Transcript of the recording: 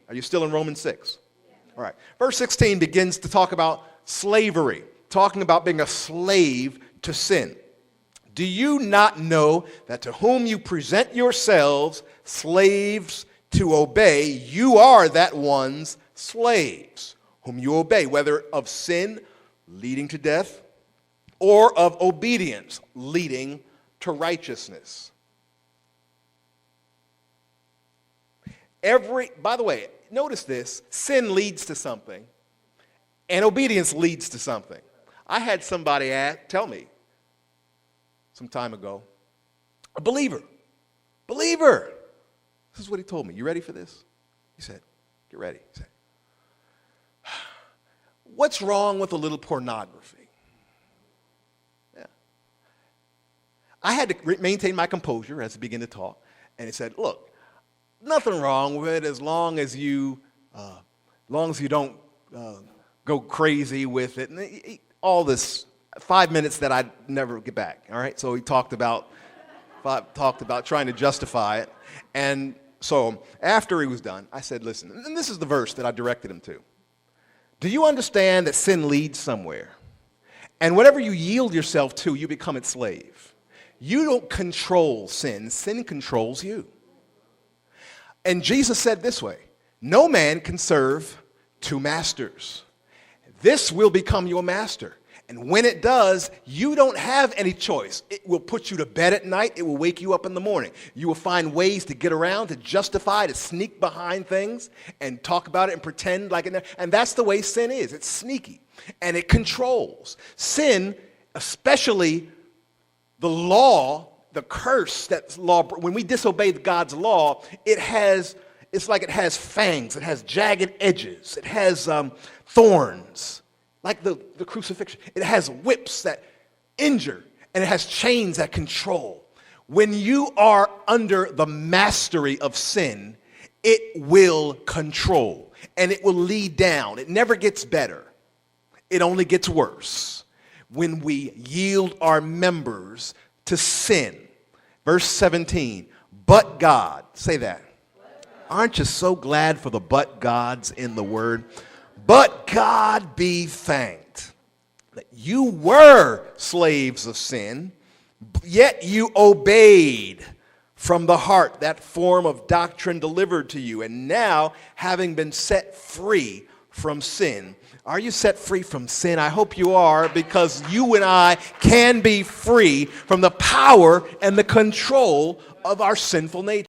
Are you still in Romans 6? All right. Verse 16 begins to talk about slavery, talking about being a slave to sin. Do you not know that to whom you present yourselves slaves to obey, you are that one's slaves, whom you obey, whether of sin leading to death or of obedience leading to righteousness? By the way, notice this, sin leads to something, and obedience leads to something. I had somebody tell me some time ago, a believer, this is what he told me. You ready for this? He said, get ready. He said, what's wrong with a little pornography? Yeah. I had to maintain my composure as he began to talk, and he said, look, nothing wrong with it as long as you don't go crazy with it. And all this 5 minutes that I'd never get back. All right, so he talked about trying to justify it, and so after he was done, I said, listen, and this is the verse that I directed him to. Do you understand that sin leads somewhere? And whatever you yield yourself to, you become its slave. You don't control sin. Sin controls you. And Jesus said this way, no man can serve two masters. This will become your master. And when it does, you don't have any choice. It will put you to bed at night. It will wake you up in the morning. You will find ways to get around, to justify, to sneak behind things and talk about it and pretend like it. And that's the way sin is. It's sneaky and it controls. Sin, especially the law, the curse that's law, when we disobey God's law, it's like it has fangs, it has jagged edges, it has thorns, like the crucifixion. It has whips that injure, and it has chains that control. When you are under the mastery of sin, it will control, and it will lead down. It never gets better. It only gets worse when we yield our members to sin. Verse 17, but God, say that. Aren't you so glad for the but gods in the word? But God be thanked that you were slaves of sin, yet you obeyed from the heart that form of doctrine delivered to you. And now, having been set free from sin. Are you set free from sin? I hope you are, because you and I can be free from the power and the control of our sinful nature.